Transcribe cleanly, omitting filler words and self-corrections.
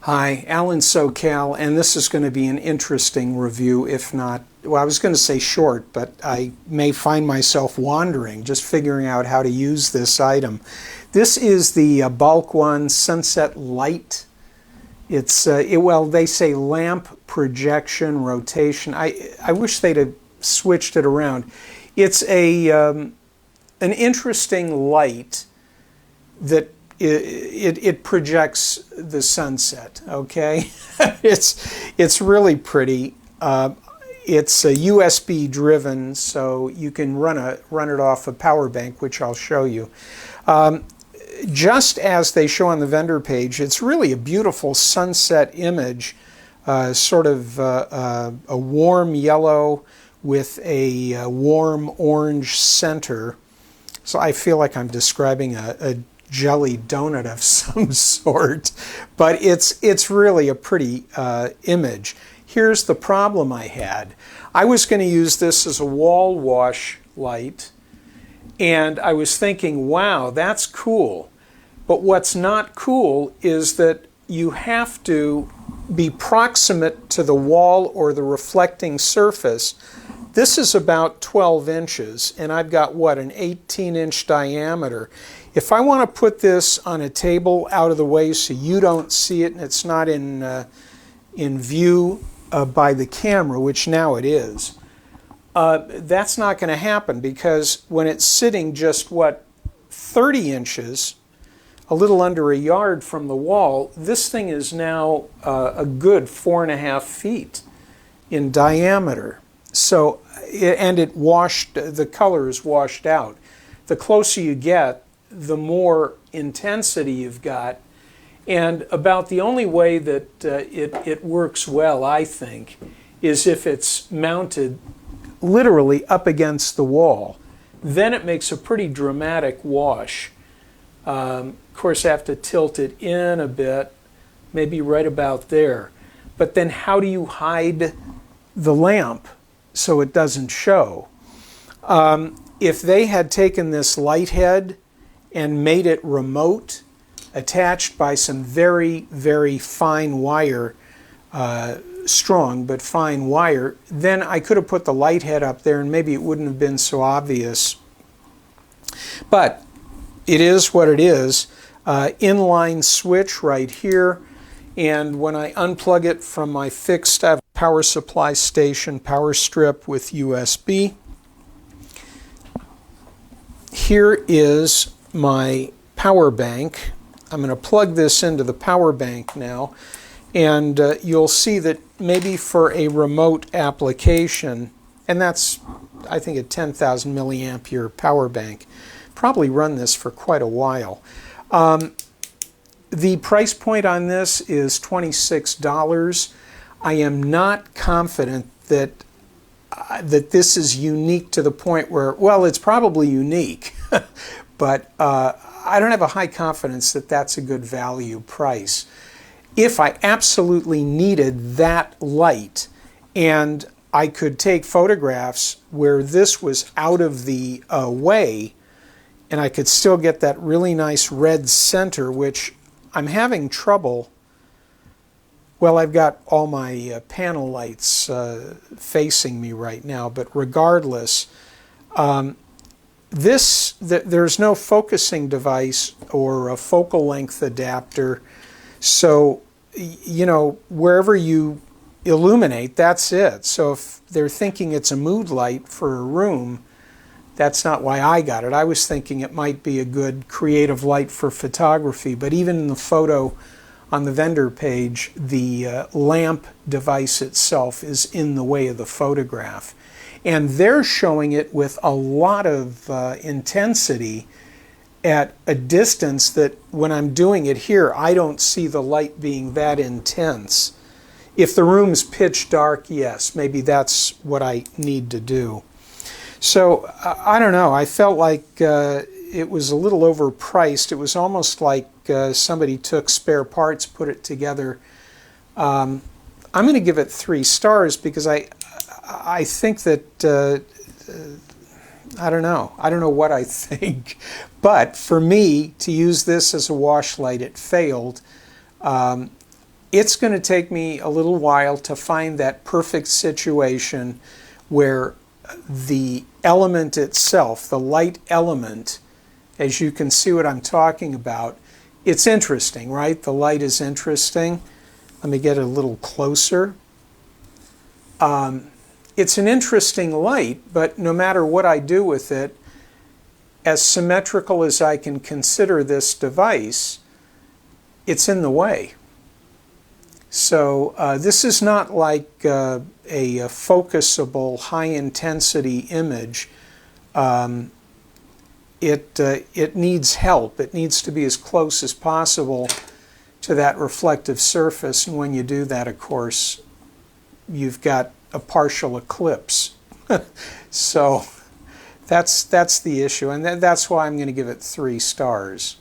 Hi, Alan SoCal, and this is going to be an interesting review, if not, well, I was going to say short, but I may find myself wandering, just figuring out how to use this item. This is the Balkwan Sunset Light. Well, they say lamp projection rotation. I wish they'd have switched it around. It's an interesting light that it projects the sunset. Okay, it's really pretty. It's a USB driven, so you can run it off a power bank, which I'll show you. Just as they show on the vendor page, it's really a beautiful sunset image, sort of a warm yellow with a warm orange center. So I feel like I'm describing a jelly donut of some sort, but it's really a pretty image. Here's the problem I had. I was going to use this as a wall wash light, and I was thinking, wow, that's cool. But what's not cool is that you have to be proximate to the wall or the reflecting surface. This is about 12 inches, and I've got, what, an 18-inch diameter. If I want to put this on a table out of the way so you don't see it and it's not in view by the camera, which now it is, that's not going to happen, because when it's sitting just, 30 inches, a little under a yard from the wall, this thing is now a good 4.5 feet in diameter. So, the color is washed out. The closer you get, the more intensity you've got. And about the only way that it works well, I think, is if it's mounted literally up against the wall. Then it makes a pretty dramatic wash. Of course, I have to tilt it in a bit, maybe right about there. But then how do you hide the lamp so it doesn't show? If they had taken this light head and made it remote, attached by some very, very fine wire, strong but fine wire, then I could have put the light head up there and maybe it wouldn't have been so obvious. But it is what it is. Inline switch right here, and when I unplug it from my fixed, I have a power supply station, power strip with USB. Here is my power bank. I'm going to plug this into the power bank now, and you'll see that maybe for a remote application, and that's, I think, a 10,000 milliampere power bank, probably run this for quite a while. The price point on this is $26. I am not confident that this is unique to the point where, well, it's probably unique, but I don't have a high confidence that that's a good value price. If I absolutely needed that light and I could take photographs where this was out of the way, and I could still get that really nice red center, which I'm having trouble. Well, I've got all my panel lights facing me right now, but regardless, there's no focusing device or a focal length adapter, so wherever you illuminate, that's it. So if they're thinking it's a mood light for a room, that's not why I got it. I was thinking it might be a good creative light for photography, but even in the photo on the vendor page, the lamp device itself is in the way of the photograph. And they're showing it with a lot of intensity at a distance that when I'm doing it here, I don't see the light being that intense. If the room's pitch dark, yes, maybe that's what I need to do. So I don't know, I felt like it was a little overpriced. It was almost like somebody took spare parts, put it together. I'm going to give it 3 stars because I think that, I don't know what I think, but for me to use this as a wash light, it failed. It's going to take me a little while to find that perfect situation where the element itself, the light element, as you can see what I'm talking about, it's interesting, right? The light is interesting. Let me get a little closer. It's an interesting light, but no matter what I do with it, as symmetrical as I can consider this device, it's in the way. So this is not like a focusable, high-intensity image. It needs help. It needs to be as close as possible to that reflective surface, and when you do that, of course, you've got a partial eclipse. So that's the issue, and that's why I'm going to give it 3 stars.